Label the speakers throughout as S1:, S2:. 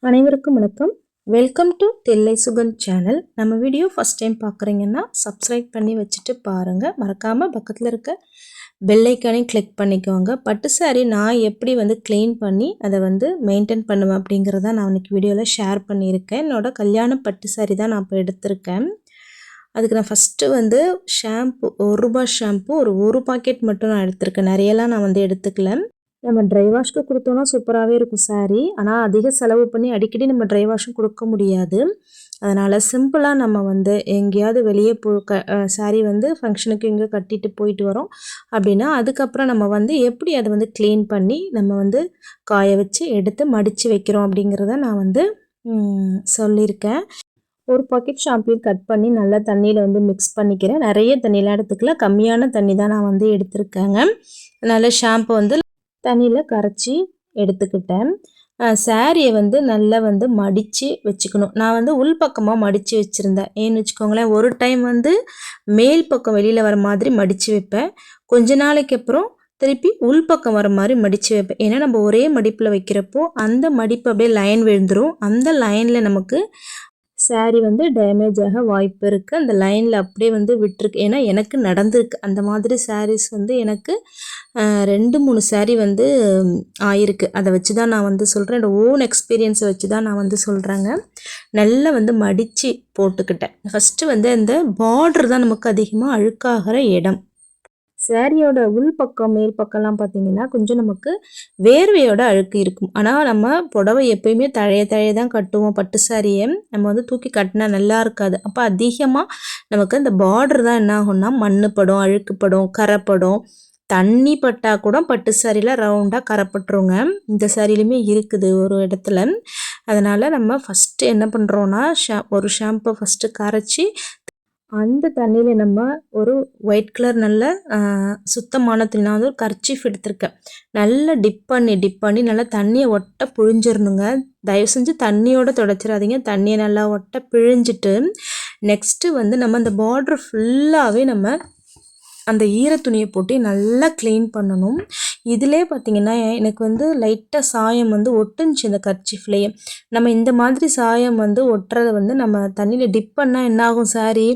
S1: அனைவருக்கும் வணக்கம். Welcome to Thillai Sugan channel. நம்ம வீடியோ ஃபஸ்ட் டைம் பார்க்குறீங்கன்னா சப்ஸ்கிரைப் பண்ணி வச்சுட்டு பாருங்கள். மறக்காமல் பக்கத்தில் இருக்க பெல் ஐக்கானையும் கிளிக் பண்ணிக்கோங்க. பட்டு சாரி நான் எப்படி க்ளீன் பண்ணி அதை மெயின்டைன் பண்ணுவேன் அப்படிங்கிறத நான் இன்றைக்கி வீடியோவில் ஷேர் பண்ணியிருக்கேன். என்னோடய கல்யாண பட்டு சாரி தான் நான் இப்போ எடுத்திருக்கேன். அதுக்கு நான் ஃபஸ்ட்டு ஷாம்பு ₹1 ஷாம்பு ஒரு பாக்கெட் மட்டும் நான் எடுத்திருக்கேன். நிறையலாம் நான் எடுத்துக்கல. நம்ம ட்ரை வாஷ்க்கு கொடுத்தோன்னா சூப்பராகவே இருக்கும் சாரீ. ஆனால் அதிக செலவு பண்ணி அடிக்கடி நம்ம ட்ரை வாஷும் கொடுக்க முடியாது. அதனால் சிம்பிளாக நம்ம எங்கேயாவது வெளியே சாரீ ஃபங்க்ஷனுக்கு இங்கே கட்டிட்டு போயிட்டு வரோம் அப்படின்னா அதுக்கப்புறம் நம்ம எப்படி அதை க்ளீன் பண்ணி நம்ம காய வச்சு எடுத்து மடித்து வைக்கிறோம் அப்படிங்கிறத நான் சொல்லியிருக்கேன். ஒரு பாக்கெட் ஷாம்பையும் கட் பண்ணி நல்லா தண்ணியில் மிக்ஸ் பண்ணிக்கிறேன். நிறைய தண்ணியெலாம் எடுத்துக்கல, கம்மியான தண்ணி தான் நான் எடுத்திருக்கேங்க. நல்ல ஷாம்பு தண்ணியில் கரைச்சி எடுத்துக்கிட்டேன். சாரியை நல்லா மடித்து வச்சுக்கணும். நான் உள் பக்கமாக மடித்து வச்சுருந்தேன். ஏன்னு வச்சுக்கோங்களேன், ஒரு டைம் மேல் பக்கம் வெளியில் வர மாதிரி மடித்து வைப்பேன். கொஞ்ச நாளைக்கு அப்புறம் திருப்பி உள் பக்கம் வர மாதிரி மடித்து வைப்பேன். ஏன்னா நம்ம ஒரே மடிப்பில் வைக்கிறப்போ அந்த மடிப்பு அப்படியே லைன் விழுந்துடும். அந்த லைனில் நமக்கு சாரீ டேமேஜ் ஆக வாய்ப்பு இருக்குது. அந்த லைனில் அப்படியே விட்டுருக்கு. ஏன்னா எனக்கு நடந்திருக்கு அந்த மாதிரி சாரீஸ். எனக்கு 2-3 சாரீ ஆயிருக்கு. அதை வச்சு தான் நான் சொல்கிறேன். என்னோடய ஓன் எக்ஸ்பீரியன்ஸை வச்சு தான் நான் சொல்கிறேங்க. நல்லா மடித்து போட்டுக்கிட்டேன். ஃபஸ்ட்டு அந்த பார்டர் தான் நமக்கு அதிகமாக அழுக்காகிற இடம். சாரியோட உள் பக்கம் மேல் பக்கம்லாம் பார்த்திங்கன்னா கொஞ்சம் நமக்கு வேர்வையோட அழுக்கு இருக்கும். ஆனால் நம்ம புடவை எப்பயுமே தழைய தான் கட்டுவோம். பட்டு சாரியை நம்ம தூக்கி கட்டினா நல்லா இருக்காது. அப்போ அதிகமாக நமக்கு அந்த பார்டர் தான் என்ன ஆகும்னா மண்ணுப்படும், அழுக்குப்படும், கரைப்படும். தண்ணி பட்டால் கூட பட்டு சாரியில் ரவுண்டாக கரைப்பட்டுருங்க. இந்த சாரிலையுமே இருக்குது ஒரு இடத்துல. அதனால் நம்ம ஃபஸ்ட்டு என்ன பண்ணுறோன்னா ஒரு ஷாம்பை ஃபஸ்ட்டு கரைச்சி அந்த தண்ணியில் நம்ம ஒரு ஒயிட் கலர் நல்ல சுத்தமான துணி, நான் ஒரு கர்ச்சீஃப் எடுத்திருக்கேன். நல்லா டிப் பண்ணி நல்லா தண்ணியை ஒட்ட பிழிஞ்சிடணுங்க. தயவு செஞ்சு தண்ணியோடு துடைச்சிடாதீங்க. தண்ணியை நல்லா ஒட்ட பிழிஞ்சிட்டு நெக்ஸ்ட்டு நம்ம அந்த பார்டர் ஃபுல்லாகவே நம்ம அந்த ஈரத்துணியை போட்டு நல்லா க்ளீன் பண்ணணும். இதிலே பார்த்திங்கன்னா எனக்கு லைட்டாக சாயம் ஒட்டுனுச்சு இந்த கர்ச்சீஃப்லேயே. நம்ம இந்த மாதிரி சாயம் ஒட்டுறதை நம்ம தண்ணியில் டிப் பண்ணால் என்ன ஆகும், சாரியே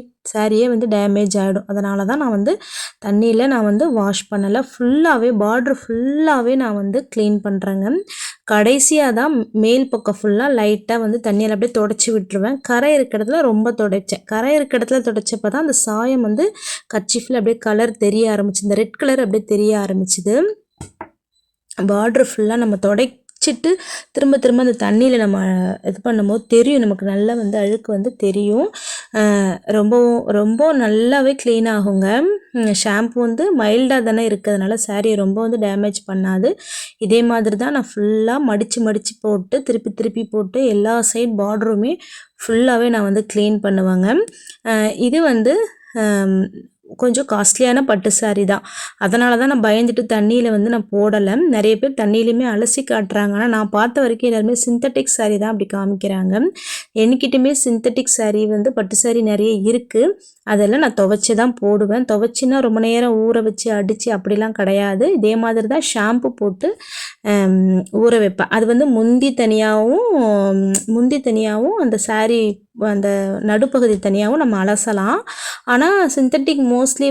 S1: டேமேஜ் ஆகிடும். அதனால தான் நான் தண்ணியில் நான் வாஷ் பண்ணலை. ஃபுல்லாகவே பார்டர் ஃபுல்லாகவே நான் க்ளீன் பண்ணுறேங்க. கடைசியாக தான் மேல் பக்கம் ஃபுல்லாக லைட்டாக தண்ணியில் அப்படியே தொடச்சி விட்டுருவேன். கரை இருக்கிற இடத்துல ரொம்ப துடைச்சேன். கரை இருக்கிற இடத்துல துடைச்சப்போ தான் அந்த சாயம் கர்ச்சீஃபில் அப்படியே கலர் தெரிய ஆரம்பிச்சு, இந்த ரெட் கலர் அப்படியே தெரிய ஆரம்பிச்சுது. பார்டர் ஃபுல்லாக நம்ம துடைச்சிட்டு திரும்ப அந்த தண்ணியில் நம்ம இது பண்ணும்போது தெரியும், நமக்கு நல்லா அழுக்கு தெரியும். ரொம்ப நல்லாவே க்ளீன் ஆகுங்க. ஷாம்பு மைல்டாக தானே இருக்கிறதுனால சாரியை ரொம்ப டேமேஜ் பண்ணாது. இதே மாதிரி தான் நான் ஃபுல்லாக மடித்து போட்டு திருப்பி போட்டு எல்லா சைட் பார்டருமே ஃபுல்லாகவே நான் க்ளீன் பண்ணுவேங்க. இது கொஞ்சம் காஸ்ட்லியான பட்டு சாரி தான். அதனால தான் நான் பயந்துட்டு தண்ணியில் நான் போடலை. நிறைய பேர் தண்ணியிலையுமே அலசி காட்டுறாங்க. ஆனால் நான் பார்த்த வரைக்கும் எல்லாருமே சிந்தட்டிக் சாரி தான் அப்படி காமிக்கிறாங்க. என்கிட்டயுமே சிந்தட்டிக் சாரி பட்டு சாரி நிறைய இருக்குது. அதெல்லாம் நான் துவைச்சி தான் போடுவேன். துவைச்சின்னா ரொம்ப நேரம் ஊற வச்சு அடித்து அப்படிலாம் கிடையாது. இதே மாதிரி தான் ஷாம்பு போட்டு ஊற வைப்பேன். அது முந்தி தனியாகவும் அந்த சாரி அந்த நடுப்பகுதி தனியாகவும் நம்ம அலசலாம். ஆனால் சிந்தட்டிக் மோஸ்ட்லி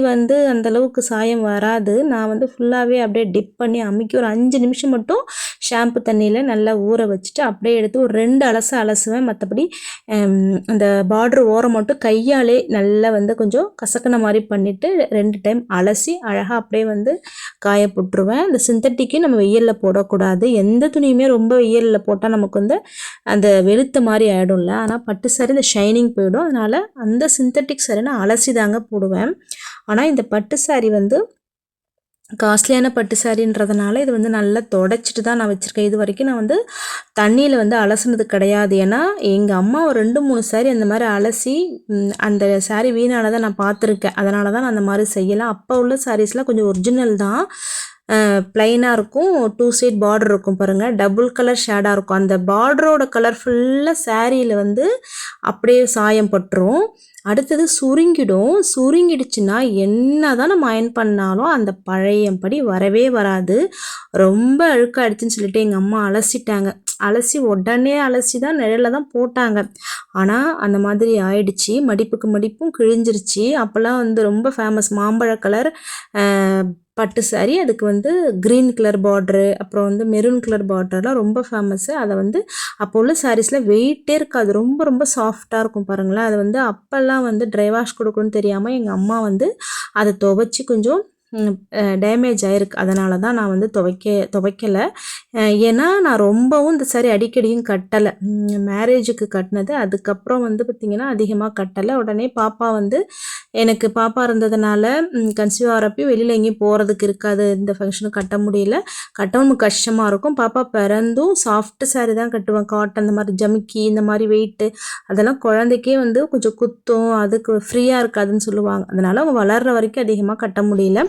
S1: அந்தளவுக்கு சாயம் வராது. நான் ஃபுல்லாகவே அப்படியே டிப் பண்ணி அமுக்கி ஒரு 5 நிமிஷம் மட்டும் ஷாம்பு தண்ணியில் நல்லா ஊற வச்சுட்டு அப்படியே எடுத்து ஒரு 2 அலசுவேன். மற்றபடி அந்த பார்டர் ஓரம் மட்டும் கையாலே நல்லா கொஞ்சம் கசக்கின மாதிரி பண்ணிவிட்டு 2 டைம் அலசி அழகாக அப்படியே காய போட்டுருவேன். இந்த சிந்தட்டிக்கு நம்ம வெயிலில் போடக்கூடாது. எந்த துணியுமே ரொம்ப வெயிலில் போட்டால் நமக்கு அந்த வெளுத்த மாதிரி ஆகிடும்ல. ஆனால் பட்டு சாரி இந்த ஷைனிங் போயிடும். அதனால் அந்த சிந்தட்டிக் சாரி நான் அலசி தாங்க போடுவேன். ஆனால் இந்த பட்டு சாரி காஸ்ட்லியான பட்டு சாரின்றதுனால இது நல்லா தொடச்சிட்டு தான் நான் வச்சுருக்கேன். இது வரைக்கும் நான் தண்ணியில் அலசுனது கிடையாது. ஏன்னா எங்கள் அம்மா ஒரு 2-3 சாரி அந்த மாதிரி அலசி அந்த சாரி வீணானதை நான் பார்த்துருக்கேன். அதனால தான் நான் அந்த மாதிரி செய்யலாம். அப்போ உள்ள சாரீஸ்லாம் கொஞ்சம் ஒரிஜினல் தான். ப்ளைனாக இருக்கும், 2 சைட் பார்டர் இருக்கும் பாருங்கள், டபுள் கலர் ஷேடாக இருக்கும். அந்த பார்டரோட கலர் ஃபுல்லாக சாரியில் அப்படியே சாயம் பட்டுரும். அடுத்தது சுருங்கிடுச்சுன்னா என்ன தான் நம்ம அயன் பண்ணாலும் அந்த பழையபடி வரவே வராது. ரொம்ப அழுக்காயிடுச்சுன்னு சொல்லிட்டு எங்கள் அம்மா அலசிட்டாங்க. அலசி உடனே அலசி தான் நிழலில் தான் போட்டாங்க. ஆனால் அந்த மாதிரி ஆயிடுச்சு. மடிப்புக்கு மடிப்பும் கிழிஞ்சிருச்சு. அப்போல்லாம் வந்து ரொம்ப ஃபேமஸ் மாம்பழ கலர் பட்டு சாரி, அதுக்கு வந்து க்ரீன் கலர் பார்ட்ரு, அப்புறம் வந்து மெரூன் கலர் பார்டர்லாம் ரொம்ப ஃபேமஸ்ஸு. அதை வந்து அப்போ உள்ள சாரீஸில் வெயிட்டே இருக்காது, ரொம்ப ரொம்ப சாஃப்டாக இருக்கும் பாருங்களேன். அது வந்து அப்போல்லாம் வந்து ட்ரை வாஷ் கொடுக்கணும்னு தெரியாமல் எங்கள் அம்மா வந்து அதை துவைச்சி கொஞ்சம் டேமேஜ் ஆகிருக்கு. அதனால தான் நான் வந்து துவைக்கலை. ஏன்னா நான் ரொம்பவும் இந்த சாரி அடிக்கடியும் கட்டலை. மேரேஜுக்கு கட்டினது, அதுக்கப்புறம் வந்து பார்த்திங்கன்னா அதிகமாக கட்டலை. உடனே பாப்பா வந்து எனக்கு பாப்பா இருந்ததுனால கன்சீவ் ஆகிறப்பையும் வெளியில் எங்கேயும் போகிறதுக்கு இருக்காது, இந்த ஃபங்க்ஷனும் கட்ட முடியல, கட்டவும் கஷ்டமாக இருக்கும். பாப்பா பிறந்தும் சாஃப்ட் சாரி தான் கட்டுவேன், காட்டன் இந்த மாதிரி ஜமிக்கி இந்த மாதிரி வெயிட்டு அதெல்லாம் குழந்தைக்கே வந்து கொஞ்சம் குத்தும், அதுக்கு ஃப்ரீயாக இருக்காதுன்னு சொல்லுவாங்க. அதனால் அவங்க வளர்கிற வரைக்கும் அதிகமாக கட்ட முடியல.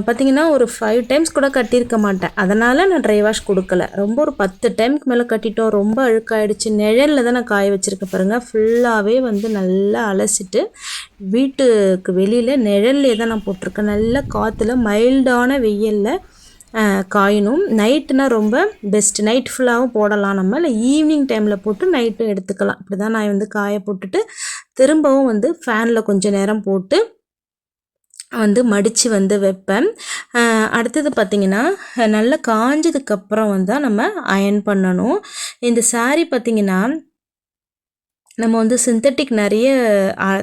S1: பார்த்திங்கன்னா ஒரு 5 டைம்ஸ் கூட கட்டியிருக்க மாட்டேன். அதனால் நான் ட்ரை வாஷ் கொடுக்கல. ரொம்ப ஒரு 10 டைமுக்கு மேலே கட்டிட்டோம். ரொம்ப அழுக்காயிடுச்சு. நிழலில் தான் நான் காய வச்சுருக்கேன் பாருங்கள். ஃபுல்லாகவே வந்து நல்லா அலசிட்டு வீட்டுக்கு வெளியில் நிழல்லே தான் நான் போட்டிருக்கேன். நல்லா காற்றுல மைல்டான வெயிலில் காயணும். நைட்டுனா ரொம்ப பெஸ்ட்டு. நைட் ஃபுல்லாகவும் போடலாம் நம்ம, இல்லை ஈவினிங் டைமில் போட்டு நைட்டும் எடுத்துக்கலாம். இப்படி தான் நான் வந்து காய போட்டுட்டு திரும்பவும் வந்து ஃபேனில் கொஞ்சம் நேரம் போட்டு வந்து மடித்து வந்து வைப்பேன். அடுத்தது பார்த்திங்கன்னா நல்லா காஞ்சதுக்கப்புறம் வந்து நம்ம அயர்ன் பண்ணணும். இந்த சாரீ பார்த்திங்கன்னா நம்ம வந்து சிந்தட்டிக் நிறைய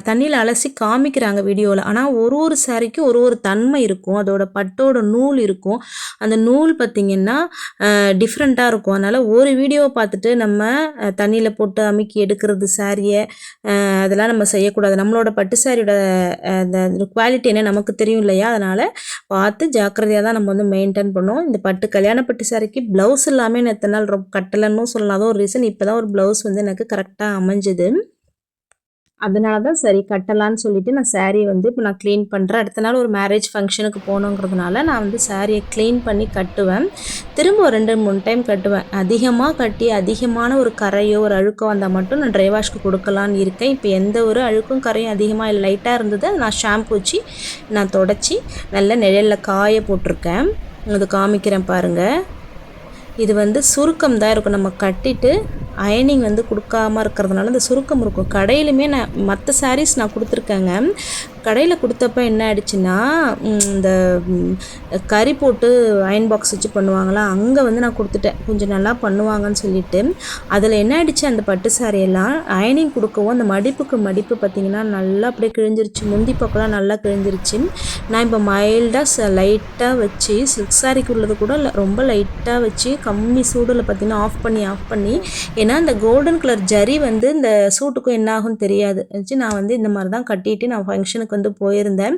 S1: தண்ணியில் அலசி காமிக்கிறாங்க வீடியோவில். ஆனால் ஒரு ஒரு சாரிக்கும் ஒரு ஒரு தன்மை இருக்கும், அதோட பட்டோட நூல் இருக்கும். அந்த நூல் பார்த்திங்கன்னா டிஃப்ரெண்ட்டாக இருக்கும். அதனால் ஒரு வீடியோவை பார்த்துட்டு நம்ம தண்ணியில் போட்டு அமுக்கி எடுக்கிறது சாரியை அதெல்லாம் நம்ம செய்யக்கூடாது. நம்மளோட பட்டு சாரியோட அந்த குவாலிட்டி என்ன நமக்கு தெரியும் இல்லையா? அதனால் பார்த்து ஜாக்கிரதையாக தான் நம்ம வந்து மெயின்டைன் பண்ணுவோம். இந்த கல்யாண பட்டு சாரிக்கு ப்ளவுஸ் இல்லாமல் நான் எத்தனை நாள் ரொம்ப கட்டலைன்னு சொல்லலாம். அதுவும் ஒரு ரீசன். இப்போ தான் ஒரு ப்ளவுஸ் வந்து எனக்கு கரெக்டாக அமைஞ்சுது. அதனால தான் சரி கட்டலான்னு சொல்லிட்டு நான் சாரியை வந்து இப்போ நான் க்ளீன் பண்ணுறேன். அடுத்த நாள் ஒரு மேரேஜ் ஃபங்க்ஷனுக்கு போகணுங்கிறதுனால நான் வந்து சாரியை க்ளீன் பண்ணி கட்டுவேன். திரும்ப ஒரு 2-3 டைம் கட்டுவேன். அதிகமாக கட்டி அதிகமான ஒரு கரையோ ஒரு அழுக்கோ வந்தால் மட்டும் நான் ட்ரை வாஷ்க்கு கொடுக்கலான்னு இருக்கேன். இப்போ எந்த ஒரு அழுக்கும் கரையும் அதிகமாக இல்லை, லைட்டாக இருந்தது. நான் ஷாம்பு வச்சு நான் தொடச்சி நல்ல நிழலில் காய போட்டிருக்கேன். அது காமிக்கிறேன் பாருங்கள். இது வந்து சுருக்கம் தான் இருக்கும். நம்ம கட்டிட்டு அயனிங் வந்து கொடுக்காமல் இருக்கிறதுனால இந்த சுருக்கம் இருக்கும். கடையிலுமே நான் மற்ற சாரீஸ் நான் கொடுத்துருக்கேங்க. கடையில் கொடுத்தப்ப என்ன ஆயிடுச்சுன்னா இந்த கறி போட்டு அயன் பாக்ஸ் வச்சு பண்ணுவாங்களா, அங்கே வந்து நான் கொடுத்துட்டேன். கொஞ்சம் நல்லா பண்ணுவாங்கன்னு சொல்லிட்டு. அதில் என்ன ஆயிடுச்சு, அந்த பட்டு சாரியெல்லாம் அயனிங் கொடுக்கவும் அந்த மடிப்புக்கு மடிப்பு பார்த்திங்கன்னா நல்லா அப்படியே கிழிஞ்சிருச்சு. முந்தி பக்கம்லாம் நல்லா கிழிஞ்சிருச்சு. நான் இப்போ மைல்டாக லைட்டாக வச்சு சில்க் சாரிக்கு உள்ளது கூட ரொம்ப லைட்டாக வச்சு கம்மி சூடில் பார்த்திங்கன்னா ஆஃப் பண்ணி ஏன்னா இந்த கோல்டன் கலர் ஜரி வந்து இந்த சூட்டுக்கும் என்ன ஆகும்னு தெரியாது வச்சு நான் வந்து இந்த மாதிரி தான் கட்டிட்டு நான் ஃபங்க்ஷனுக்கு வந்து போயிருந்தேன்.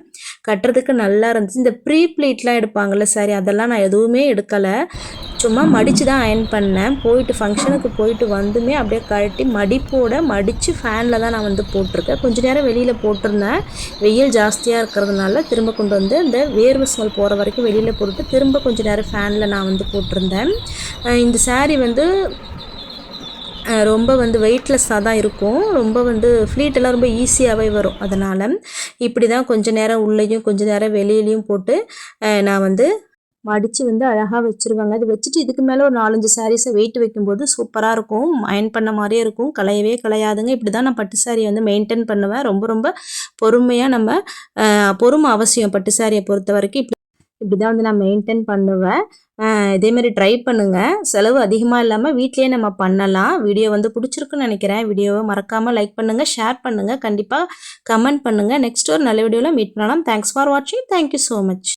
S1: கட்டுறதுக்கு நல்லா இருந்துச்சு. இந்த ப்ரீ ப்ளீட்லாம் எடுப்பாங்கள்ல சாரி, அதெல்லாம் நான் எதுவுமே எடுக்கலை. சும்மா மடித்து தான் அயன் பண்ணேன். போயிட்டு ஃபங்க்ஷனுக்கு போயிட்டு வந்துமே அப்படியே கழட்டி மடிப்போடு மடித்து ஃபேனில் தான் நான் வந்து போட்டிருக்கேன். கொஞ்சம் நேரம் வெளியில் போட்டிருந்தேன். வெயில் ஜாஸ்தியாக இருக்கிறதுனால திரும்ப கொண்டு வந்து அந்த வேர்வை ஸ்மெல் போகிற வரைக்கும் வெளியில் போட்டு திரும்ப கொஞ்சம் நேரம் ஃபேனில் நான் வந்து போட்டிருந்தேன். இந்த சாரி வந்து ரொம்ப வந்து வெயிட்லெஸ்ஸாக தான் இருக்கும். ரொம்ப வந்து ஃப்ளீட்டெல்லாம் ரொம்ப ஈஸியாகவே வரும். அதனால் இப்படி தான் கொஞ்சம் நேரம் உள்ளேயும் கொஞ்சம் நேரம் வெளியிலையும் போட்டு நான் வந்து மடித்து வந்து அழகாக வச்சுருவாங்க. அது வச்சுட்டு இதுக்கு மேலே ஒரு 4-5 சாரீஸை வெயிட் வைக்கும்போது சூப்பராக இருக்கும். அயன் பண்ண மாதிரியே இருக்கும், கலையவே கலையாதுங்க. இப்படி தான் நான் பட்டு சாரியை வந்து மெயின்டைன் பண்ணுவேன். ரொம்ப ரொம்ப பொறுமையாக நம்ம பொறுமை அவசியம் பட்டு சாரியை பொறுத்த வரைக்கும். இப்படி தான் வந்து நான் மெயின்டைன் பண்ணுவேன். இதேமாரி ட்ரை பண்ணுங்கள். செலவு அதிகமாக இல்லாமல் வீட்லேயே நம்ம பண்ணலாம். வீடியோ வந்து பிடிச்சிருக்குன்னு நினைக்கிறேன். வீடியோவை மறக்காமல் லைக் பண்ணுங்கள், ஷேர் பண்ணுங்கள், கண்டிப்பாக கமெண்ட் பண்ணுங்கள். நெக்ஸ்ட் ஒரு நல்ல வீடியோவில் மீட் பண்ணலாம். தேங்க்ஸ் ஃபார் வாட்சிங். Thank you so much.